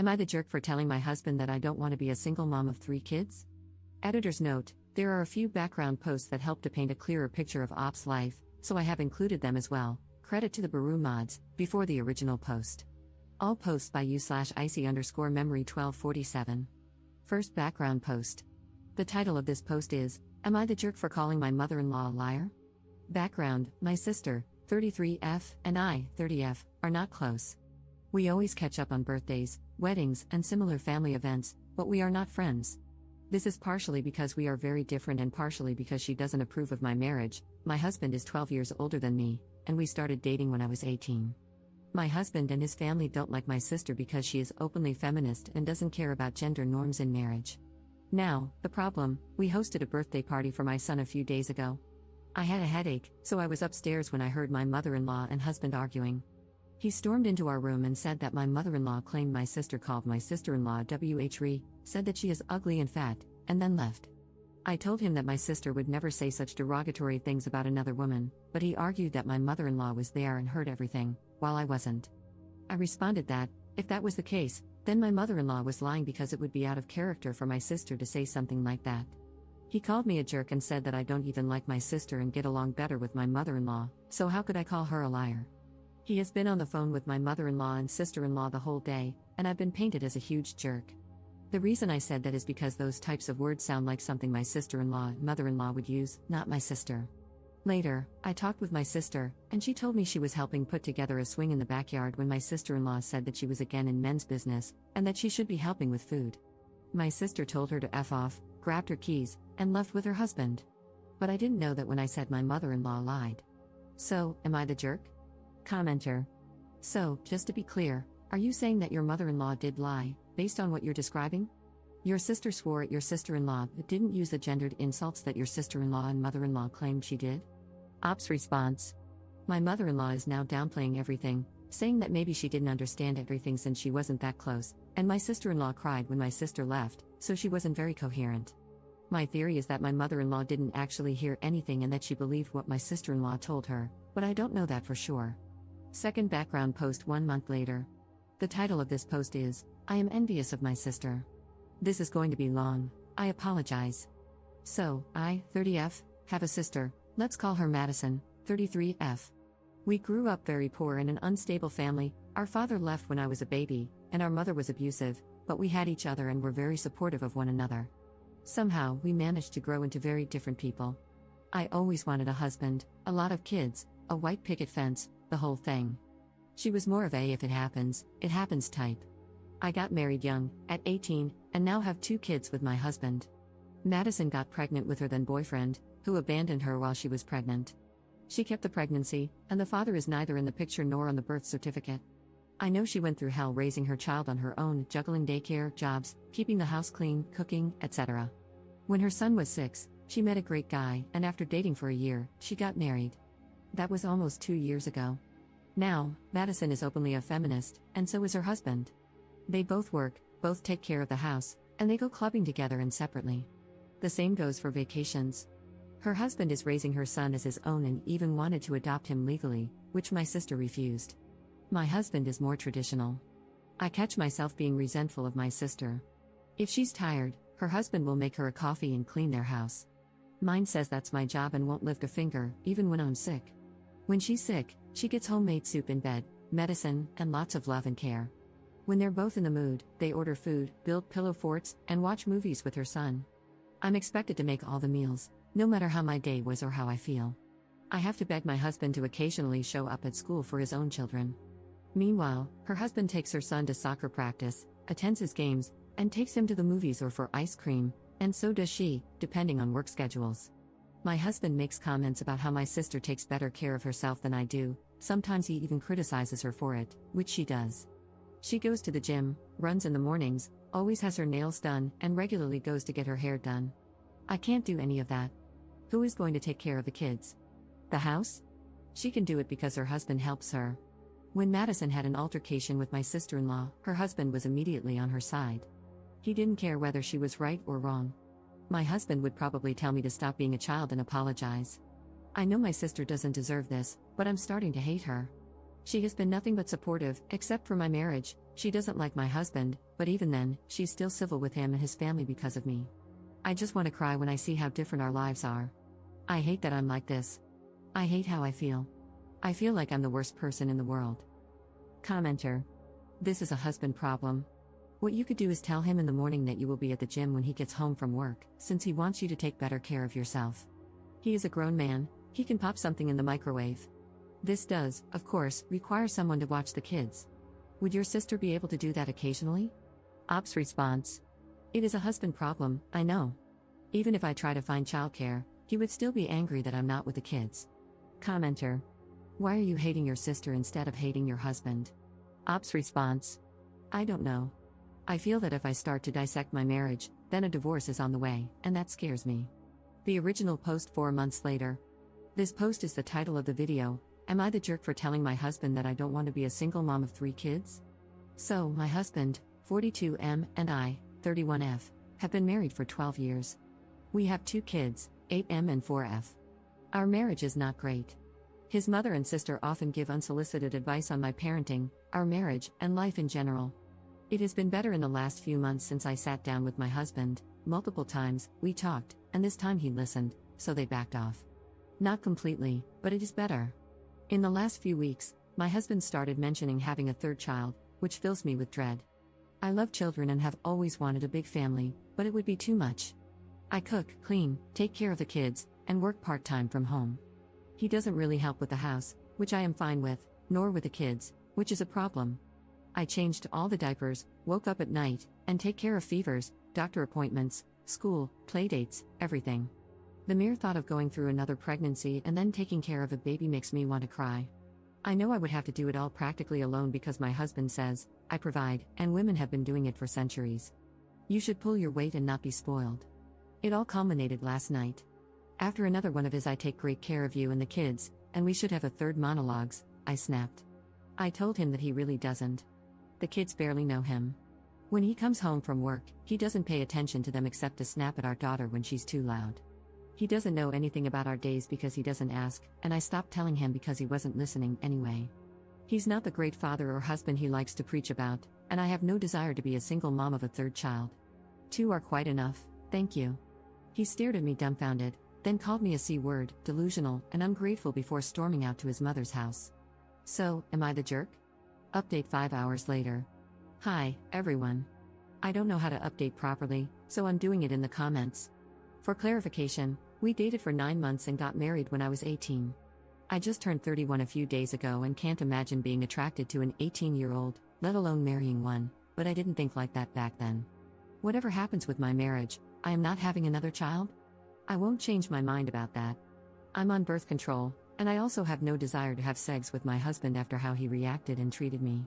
Am I the jerk for telling my husband that I don't want to be a single mom of 3 kids? Editor's note: there are a few background posts that help to paint a clearer picture of Op's life, so I have included them as well. Credit to the Baru mods, before the original post. All posts by u/icy_memory 1247. First background post. The title of this post is, Am I the jerk for calling my mother-in-law a liar? Background: my sister, 33F, and I, 30F, are not close. We always catch up on birthdays, weddings, and similar family events, but we are not friends. This is partially because we are very different and partially because she doesn't approve of my marriage. My husband is 12 years older than me, and we started dating when I was 18. My husband and his family don't like my sister because she is openly feminist and doesn't care about gender norms in marriage. Now, the problem: we hosted a birthday party for my son a few days ago. I had a headache, so I was upstairs when I heard my mother-in-law and husband arguing. He stormed into our room and said that my mother-in-law claimed my sister called my sister-in-law WHRE, said that she is ugly and fat, and then left. I told him that my sister would never say such derogatory things about another woman, but he argued that my mother-in-law was there and heard everything, while I wasn't. I responded that, if that was the case, then my mother-in-law was lying because it would be out of character for my sister to say something like that. He called me a jerk and said that I don't even like my sister and get along better with my mother-in-law, so how could I call her a liar? He has been on the phone with my mother-in-law and sister-in-law the whole day, and I've been painted as a huge jerk. The reason I said that is because those types of words sound like something my sister-in-law and mother-in-law would use, not my sister. Later, I talked with my sister, and she told me she was helping put together a swing in the backyard when my sister-in-law said that she was again in men's business, and that she should be helping with food. My sister told her to F off, grabbed her keys, and left with her husband. But I didn't know that when I said my mother-in-law lied. So, am I the jerk? Commenter. So, just to be clear, are you saying that your mother-in-law did lie, based on what you're describing? Your sister swore at your sister-in-law but didn't use the gendered insults that your sister-in-law and mother-in-law claimed she did? Op's response. My mother-in-law is now downplaying everything, saying that maybe she didn't understand everything since she wasn't that close, and my sister-in-law cried when my sister left, so she wasn't very coherent. My theory is that my mother-in-law didn't actually hear anything and that she believed what my sister-in-law told her, but I don't know that for sure. Second background post 1 month later. The title of this post is, I am envious of my sister. This is going to be long, I apologize. So, I, 30F, have a sister, let's call her Madison, 33F. We grew up very poor in an unstable family. Our father left when I was a baby, and our mother was abusive, but we had each other and were very supportive of one another. Somehow, we managed to grow into very different people. I always wanted a husband, a lot of kids, a white picket fence, the whole thing. She was more of a if it happens type. I got married young, at 18, and now have 2 kids with my husband. Madison got pregnant with her then boyfriend, who abandoned her while she was pregnant. She kept the pregnancy, and the father is neither in the picture nor on the birth certificate. I know she went through hell raising her child on her own, juggling daycare, jobs, keeping the house clean, cooking, etc. When her son was 6, she met a great guy, and after dating for a year, she got married. That was almost 2 years ago. Now, Madison is openly a feminist, and so is her husband. They both work, both take care of the house, and they go clubbing together and separately. The same goes for vacations. Her husband is raising her son as his own and even wanted to adopt him legally, which my sister refused. My husband is more traditional. I catch myself being resentful of my sister. If she's tired, her husband will make her a coffee and clean their house. Mine says that's my job and won't lift a finger, even when I'm sick. When she's sick, she gets homemade soup in bed, medicine, and lots of love and care. When they're both in the mood, they order food, build pillow forts, and watch movies with her son. I'm expected to make all the meals, no matter how my day was or how I feel. I have to beg my husband to occasionally show up at school for his own children. Meanwhile, her husband takes her son to soccer practice, attends his games, and takes him to the movies or for ice cream, and so does she, depending on work schedules. My husband makes comments about how my sister takes better care of herself than I do. Sometimes he even criticizes her for it, which she does. She goes to the gym, runs in the mornings, always has her nails done, and regularly goes to get her hair done. I can't do any of that. Who is going to take care of the kids? The house? She can do it because her husband helps her. When Madison had an altercation with my sister-in-law, her husband was immediately on her side. He didn't care whether she was right or wrong. My husband would probably tell me to stop being a child and apologize. I know my sister doesn't deserve this, but I'm starting to hate her. She has been nothing but supportive, except for my marriage. She doesn't like my husband, but even then, she's still civil with him and his family because of me. I just want to cry when I see how different our lives are. I hate that I'm like this. I hate how I feel. I feel like I'm the worst person in the world. Commenter. This is a husband problem. What you could do is tell him in the morning that you will be at the gym when he gets home from work, since he wants you to take better care of yourself. He is a grown man, he can pop something in the microwave. This does, of course, require someone to watch the kids. Would your sister be able to do that occasionally? Op's response. It is a husband problem, I know. Even if I try to find childcare, he would still be angry that I'm not with the kids. Commenter. Why are you hating your sister instead of hating your husband? Op's response. I don't know. I feel that if I start to dissect my marriage, then a divorce is on the way, and that scares me. The original post 4 months later. This post is the title of the video. Am I the jerk for telling my husband that I don't want to be a single mom of 3 kids? So, my husband, 42M, and I, 31F, have been married for 12 years. We have 2 kids, 8M and 4F. Our marriage is not great. His mother and sister often give unsolicited advice on my parenting, our marriage, and life in general. It has been better in the last few months since I sat down with my husband. Multiple times, we talked, and this time he listened, so they backed off. Not completely, but it is better. In the last few weeks, my husband started mentioning having a 3rd child, which fills me with dread. I love children and have always wanted a big family, but it would be too much. I cook, clean, take care of the kids, and work part-time from home. He doesn't really help with the house, which I am fine with, nor with the kids, which is a problem. I changed all the diapers, woke up at night, and take care of fevers, doctor appointments, school, playdates, everything. The mere thought of going through another pregnancy and then taking care of a baby makes me want to cry. I know I would have to do it all practically alone because my husband says, I provide, and women have been doing it for centuries. You should pull your weight and not be spoiled. It all culminated last night. After another one of his I take great care of you and the kids, and we should have a 3rd monologues, I snapped. I told him that he really doesn't. The kids barely know him. When he comes home from work, he doesn't pay attention to them except to snap at our daughter when she's too loud. He doesn't know anything about our days because he doesn't ask, and I stopped telling him because he wasn't listening anyway. He's not the great father or husband he likes to preach about, and I have no desire to be a single mom of a 3rd child. 2 are quite enough, thank you. He stared at me dumbfounded, then called me a C-word, delusional, and ungrateful before storming out to his mother's house. So, am I the jerk? Update 5 hours later. Hi, everyone. I don't know how to update properly, so I'm doing it in the comments. For clarification, we dated for 9 months and got married when I was 18. I just turned 31 a few days ago and can't imagine being attracted to an 18-year-old, let alone marrying one, but I didn't think like that back then. Whatever happens with my marriage, I am not having another child? I won't change my mind about that. I'm on birth control, and I also have no desire to have sex with my husband after how he reacted and treated me.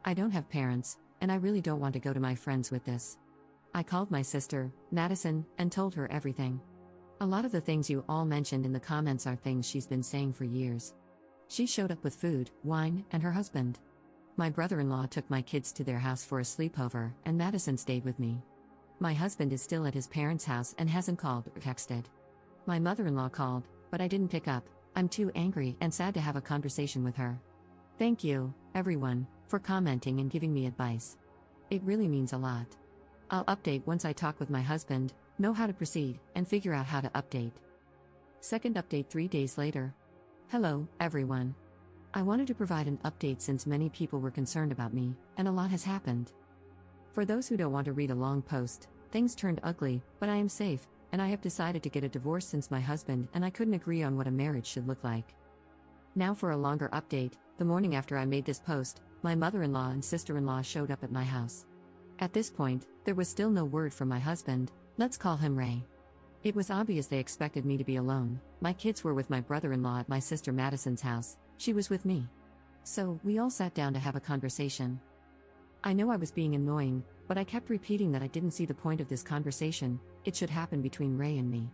I don't have parents, and I really don't want to go to my friends with this. I called my sister, Madison, and told her everything. A lot of the things you all mentioned in the comments are things she's been saying for years. She showed up with food, wine, and her husband. My brother-in-law took my kids to their house for a sleepover, and Madison stayed with me. My husband is still at his parents' house and hasn't called or texted. My mother-in-law called, but I didn't pick up. I'm too angry and sad to have a conversation with her. Thank you, everyone, for commenting and giving me advice. It really means a lot. I'll update once I talk with my husband, know how to proceed, and figure out how to update. Second update 3 days later. Hello, everyone. I wanted to provide an update since many people were concerned about me, and a lot has happened. For those who don't want to read a long post, things turned ugly, but I am safe, and I have decided to get a divorce since my husband and I couldn't agree on what a marriage should look like. Now for a longer update. The morning after I made this post, my mother-in-law and sister-in-law showed up at my house. At this point, there was still no word from my husband, let's call him Ray. It was obvious they expected me to be alone. My kids were with my brother-in-law at my sister Madison's house, she was with me. So, we all sat down to have a conversation. I know I was being annoying, but I kept repeating that I didn't see the point of this conversation, it should happen between Ray and me.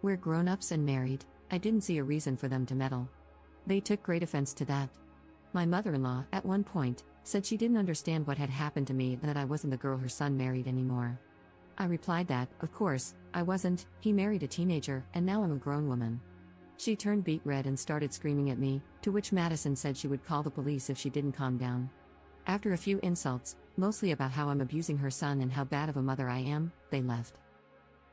We're grown-ups and married, I didn't see a reason for them to meddle. They took great offense to that. My mother-in-law, at one point, said she didn't understand what had happened to me and that I wasn't the girl her son married anymore. I replied that, of course, I wasn't, he married a teenager, and now I'm a grown woman. She turned beet red and started screaming at me, to which Madison said she would call the police if she didn't calm down. After a few insults, mostly about how I'm abusing her son and how bad of a mother I am, they left.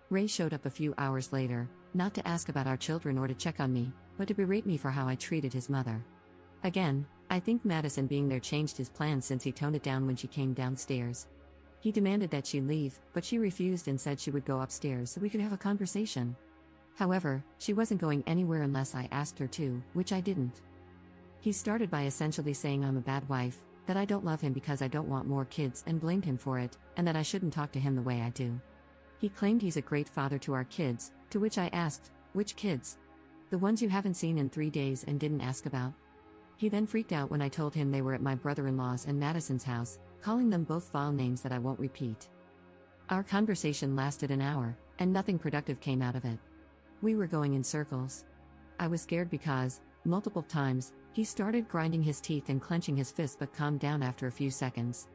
Ray showed up a few hours later, not to ask about our children or to check on me, but to berate me for how I treated his mother. Again, I think Madison being there changed his plans since he toned it down when she came downstairs. He demanded that she leave, but she refused and said she would go upstairs so we could have a conversation. However, she wasn't going anywhere unless I asked her to, which I didn't. He started by essentially saying I'm a bad wife, that I don't love him because I don't want more kids and blamed him for it, and that I shouldn't talk to him the way I do. He claimed he's a great father to our kids, to which I asked, which kids? The ones you haven't seen in 3 days and didn't ask about? He then freaked out when I told him they were at my brother-in-law's and Madison's house, calling them both vile names that I won't repeat. Our conversation lasted an hour, and nothing productive came out of it. We were going in circles. I was scared because, multiple times, he started grinding his teeth and clenching his fists but calmed down after a few seconds.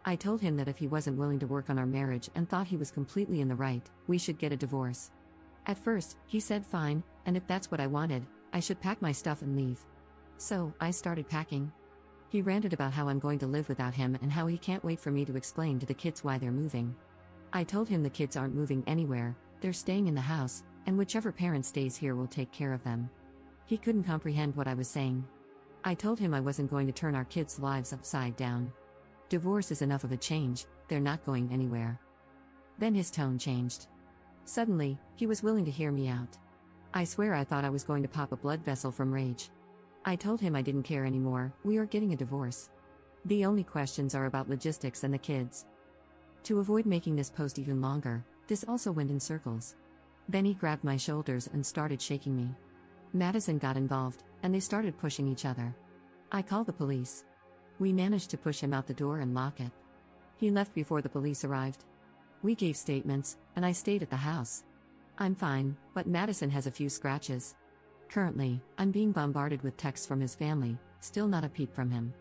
I told him that if he wasn't willing to work on our marriage and thought he was completely in the right, we should get a divorce. At first, he said fine, and if that's what I wanted, I should pack my stuff and leave. So, I started packing. He ranted about how I'm going to live without him and how he can't wait for me to explain to the kids why they're moving. I told him the kids aren't moving anywhere, they're staying in the house, and whichever parent stays here will take care of them. He couldn't comprehend what I was saying. I told him I wasn't going to turn our kids' lives upside down. Divorce is enough of a change, they're not going anywhere. Then his tone changed. Suddenly, he was willing to hear me out. I swear I thought I was going to pop a blood vessel from rage. I told him I didn't care anymore, we are getting a divorce. The only questions are about logistics and the kids. To avoid making this post even longer, this also went in circles. Then he grabbed my shoulders and started shaking me. Madison got involved, and they started pushing each other. I called the police. We managed to push him out the door and lock it. He left before the police arrived. We gave statements, and I stayed at the house. I'm fine, but Madison has a few scratches. Currently, I'm being bombarded with texts from his family, still not a peep from him.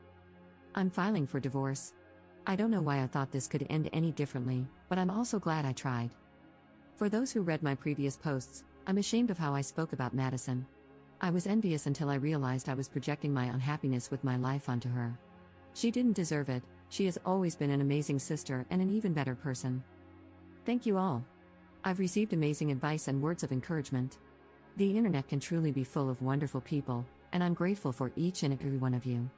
I'm filing for divorce. I don't know why I thought this could end any differently, but I'm also glad I tried. For those who read my previous posts, I'm ashamed of how I spoke about Madison. I was envious until I realized I was projecting my unhappiness with my life onto her. She didn't deserve it, she has always been an amazing sister and an even better person. Thank you all. I've received amazing advice and words of encouragement. The internet can truly be full of wonderful people, and I'm grateful for each and every one of you.